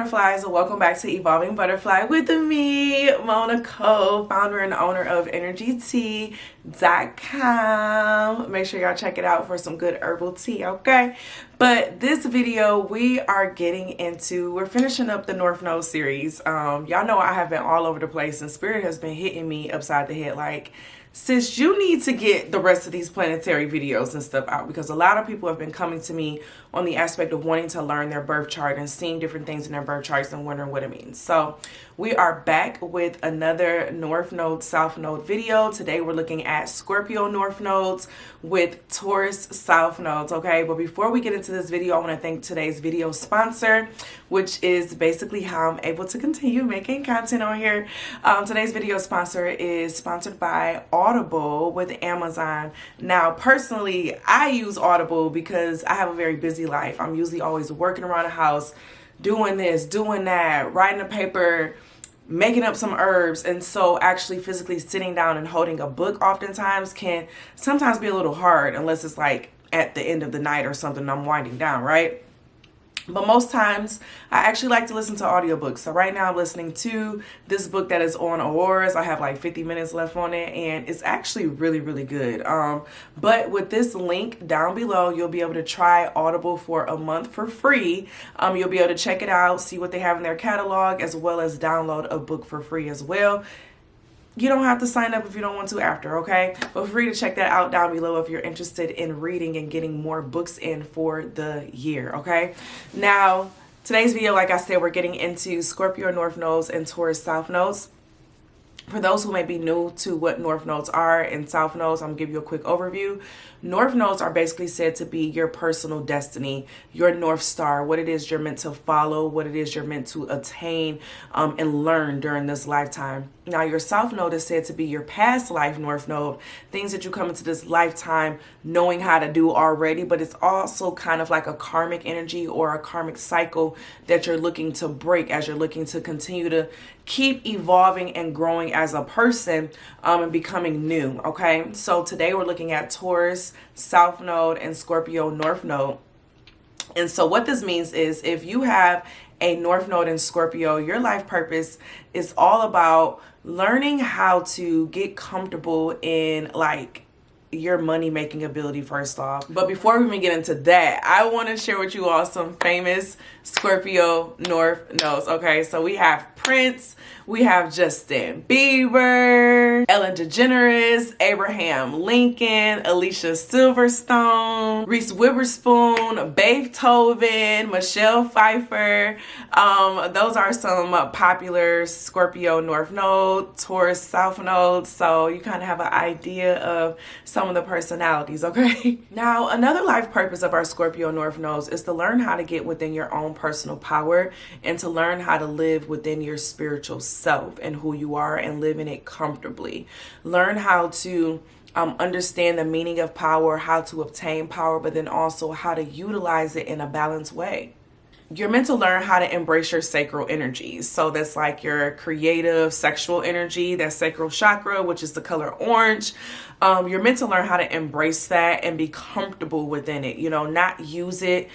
butterflies, and welcome back to Evolving Butterfly with me, Moe Nicole, founder and owner of EnergyTea.com. Make sure y'all check it out for some good herbal tea, okay? But this video, we're finishing up the North Node series. Y'all know I have been all over the place, and Spirit has been hitting me upside the head like, sis, you need to get the rest of these planetary videos and stuff out, because a lot of people have been coming to me on the aspect of wanting to learn their birth chart and seeing different things in their birth charts and wondering what it means. So we are back with another North Node, South Node video. Today we're looking at Scorpio North Nodes with Taurus South Nodes, okay? But before we get into this video, I want to thank today's video sponsor, which is basically how I'm able to continue making content on here. Today's video sponsor is sponsored by Audible with Amazon. Now, personally, I use Audible because I have a very busy life. I'm usually always working around the house, doing this, doing that, writing a paper, making up some herbs. And so actually physically sitting down and holding a book oftentimes can sometimes be a little hard, unless it's like at the end of the night or something, I'm winding down, right? But most times, I actually like to listen to audiobooks. So right now I'm listening to this book that is on Auroras. I have like 50 minutes left on it, and it's actually really, really good. But with this link down below, you'll be able to try Audible for a month for free. You'll be able to check it out, see what they have in their catalog, as well as download a book for free as well. You don't have to sign up if you don't want to after, okay? But feel free to check that out down below if you're interested in reading and getting more books in for the year, okay? Now, today's video, like I said, we're getting into Scorpio North Nodes and Taurus South Nodes. For those who may be new to what North Nodes are and South Nodes, I'm going to give you a quick overview. North Nodes are basically said to be your personal destiny, your North Star, what it is you're meant to follow, what it is you're meant to attain and learn during this lifetime. Now, your South Node is said to be your past life North Node, things that you come into this lifetime knowing how to do already, but it's also kind of like a karmic energy or a karmic cycle that you're looking to break as you're looking to continue to keep evolving and growing as a person and becoming new, okay? So today we're looking at Taurus South Node and Scorpio North Node. And so what this means is if you have a North Node in Scorpio, your life purpose is all about learning how to get comfortable in like your money making ability first off. But before we even get into that, I want to share with you all some famous Scorpio North Nodes. Okay, so we have Prince, we have Justin Bieber, Ellen DeGeneres, Abraham Lincoln, Alicia Silverstone, Reese Witherspoon, Beethoven, Michelle Pfeiffer. Those are some popular Scorpio North Node, Taurus South Node. So you kind of have an idea of some of the personalities, okay? Now, another life purpose of our Scorpio North Nodes is to learn how to get within your own personal power and to learn how to live within your spiritual self and who you are and live in it comfortably. Learn how to understand the meaning of power, how to obtain power, but then also how to utilize it in a balanced way. You're meant to learn how to embrace your sacral energies. So that's like your creative sexual energy, that sacral chakra, which is the color orange. You're meant to learn how to embrace that and be comfortable within it, you know, not use it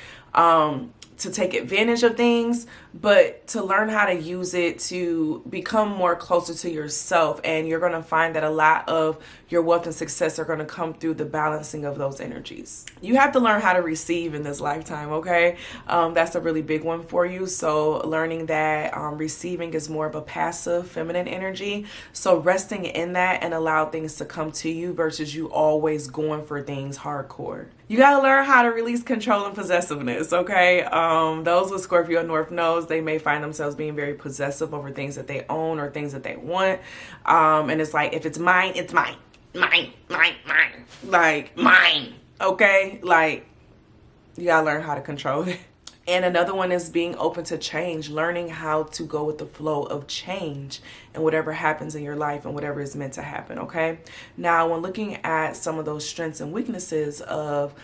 to take advantage of things, but to learn how to use it to become more closer to yourself. And you're going to find that a lot of your wealth and success are going to come through the balancing of those energies. You have to learn how to receive in this lifetime, okay? That's a really big one for you. So learning that receiving is more of a passive feminine energy. So resting in that and allow things to come to you versus you always going for things hardcore. You got to learn how to release control and possessiveness, okay? Those with Scorpio North Nodes, they may find themselves being very possessive over things that they own or things that they want. And it's like, if it's mine, it's mine. Mine. Like, mine, okay? Like, you got to learn how to control it. And another one is being open to change, learning how to go with the flow of change and whatever happens in your life and whatever is meant to happen, okay? Now, when looking at some of those strengths and weaknesses of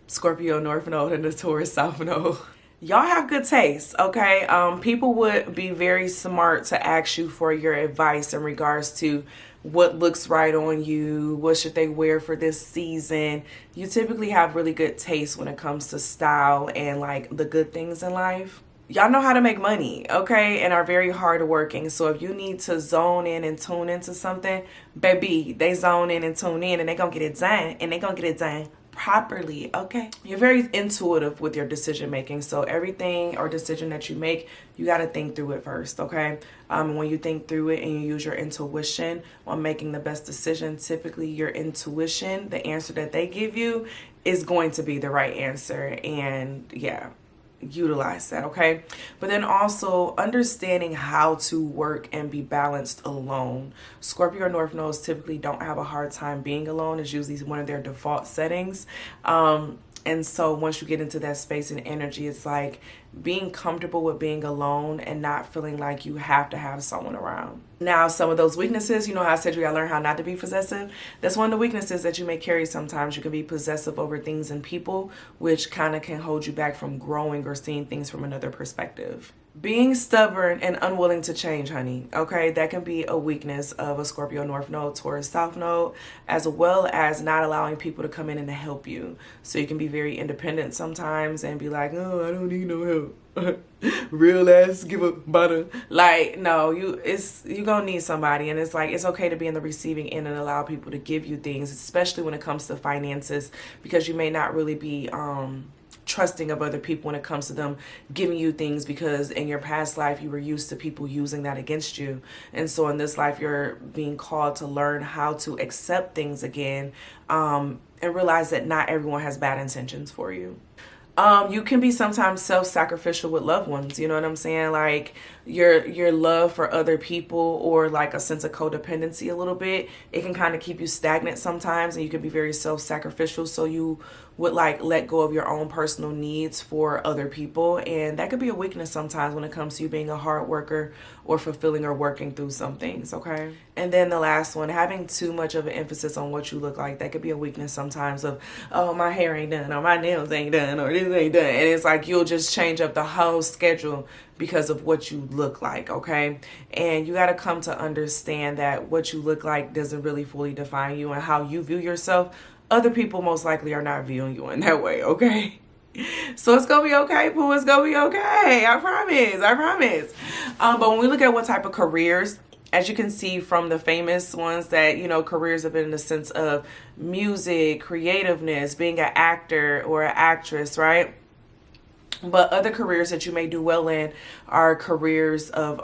Scorpio North Node and the Taurus South Node, y'all have good taste, okay? People would be very smart to ask you for your advice in regards to what looks right on you, what should they wear for this season. You typically have really good taste when it comes to style and like the good things in life. y'all know how to make money, okay, and are very hardworking. So if you need to zone in and tune into something, baby, they zone in and tune in, and they gonna get it done, and they gonna get it done properly, okay? You're very intuitive with your decision making. So everything or decision that you make, you got to think through it first, okay? When you think through it and you use your intuition on making the best decision, typically your intuition, the answer that they give you is going to be the right answer. And yeah, utilize that, okay? But then also understanding how to work and be balanced alone. Scorpio North nodes typically don't have a hard time being alone. It's usually one of their default settings. And so once you get into that space and energy, it's like being comfortable with being alone and not feeling like you have to have someone around. Now, some of those weaknesses, you know how I said you gotta learn how not to be possessive? That's one of the weaknesses that you may carry sometimes. You can be possessive over things and people, which kind of can hold you back from growing or seeing things from another perspective. Being stubborn and unwilling to change, honey, okay? That can be a weakness of a Scorpio North node, Taurus South node, as well as not allowing people to come in and help you. So you can be very independent sometimes and be like, oh, I don't need no help. Real ass give a butter. Like, no, you gonna need somebody. And it's like, it's okay to be in the receiving end and allow people to give you things, especially when it comes to finances, because you may not really be trusting of other people when it comes to them giving you things, because in your past life you were used to people using that against you. And so in this life you're being called to learn how to accept things again, and realize that not everyone has bad intentions for you. You can be sometimes self-sacrificial with loved ones. You know what I'm saying? Like your love for other people, or like a sense of codependency a little bit, it can kind of keep you stagnant sometimes, and you can be very self-sacrificial. So you would like let go of your own personal needs for other people. And that could be a weakness sometimes when it comes to you being a hard worker or fulfilling or working through some things, okay? And then the last one, having too much of an emphasis on what you look like. That could be a weakness sometimes of, oh, my hair ain't done, or my nails ain't done, or this ain't done. And it's like you'll just change up the whole schedule because of what you look like, okay? And you got to come to understand that what you look like doesn't really fully define you, and how you view yourself, other people most likely are not viewing you in that way, okay? So it's gonna be okay, Pooh. It's gonna be okay. I promise. I promise. But when we look at what type of careers, as you can see from the famous ones, that, you know, careers have been in the sense of music, creativeness, being an actor or an actress, right? But other careers that you may do well in are careers of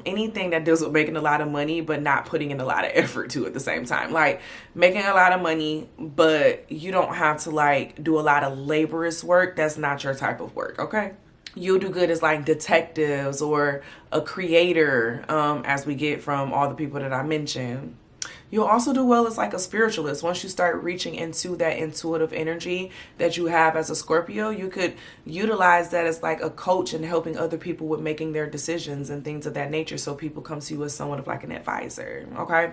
anything that deals with making a lot of money but not putting in a lot of effort to at the same time. Like making a lot of money, but you don't have to like do a lot of laborious work. That's not your type of work, okay? You'll do good as like detectives or a creator, as we get from all the people that I mentioned. You'll also do well as like a spiritualist. Once you start reaching into that intuitive energy that you have as a Scorpio, you could utilize that as like a coach and helping other people with making their decisions and things of that nature. So people come to you as somewhat of like an advisor, okay?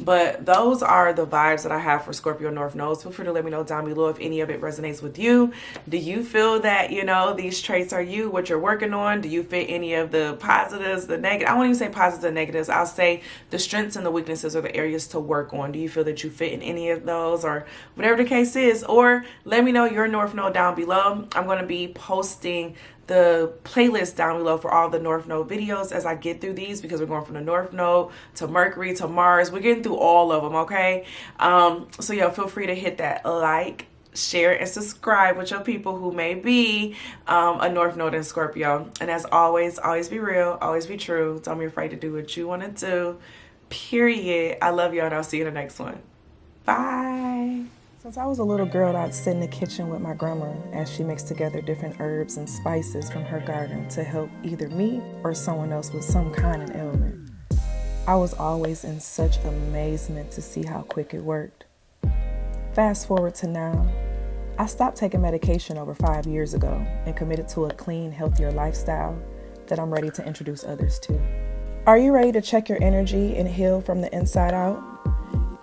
But those are the vibes that I have for Scorpio North nodes. Feel free to let me know down below if any of it resonates with you. Do you feel that, you know, these traits are you, what you're working on? Do you fit any of the positives, the negative? I won't even say positives and negatives. I'll say the strengths and the weaknesses are the areas to work on. Do you feel that you fit in any of those, or whatever the case is? Or let me know your North Node down below. I'm going to be posting the playlist down below for all the North Node videos as I get through these, because we're going from the North Node to Mercury to Mars. We're getting through all of them, okay? So yeah, feel free to hit that like, share, and subscribe with your people who may be a North Node in Scorpio. And as always be real, always be true. Don't be afraid to do what you want to do. Period. I love you, and I'll see you in the next one. Bye. Since I was a little girl, I'd sit in the kitchen with my grandma as she mixed together different herbs and spices from her garden to help either me or someone else with some kind of ailment. I was always in such amazement to see how quick it worked. Fast forward to now, I stopped taking medication over 5 years ago and committed to a clean, healthier lifestyle that I'm ready to introduce others to. Are you ready to check your energy and heal from the inside out?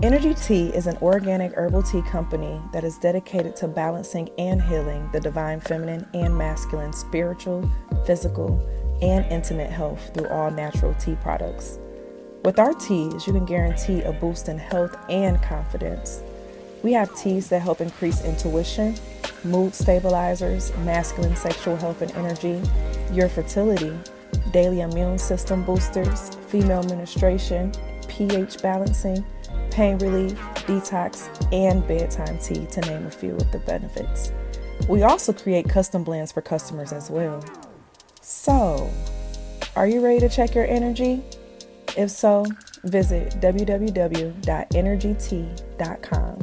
Energy Tea is an organic herbal tea company that is dedicated to balancing and healing the divine feminine and masculine spiritual, physical, and intimate health through all natural tea products. With our teas, you can guarantee a boost in health and confidence. We have teas that help increase intuition, mood stabilizers, masculine sexual health and energy, your fertility, daily immune system boosters, female menstruation, pH balancing, pain relief, detox, and bedtime tea, to name a few of the benefits. We also create custom blends for customers as well. So, are you ready to check your energy? If so, visit www.energytea.com.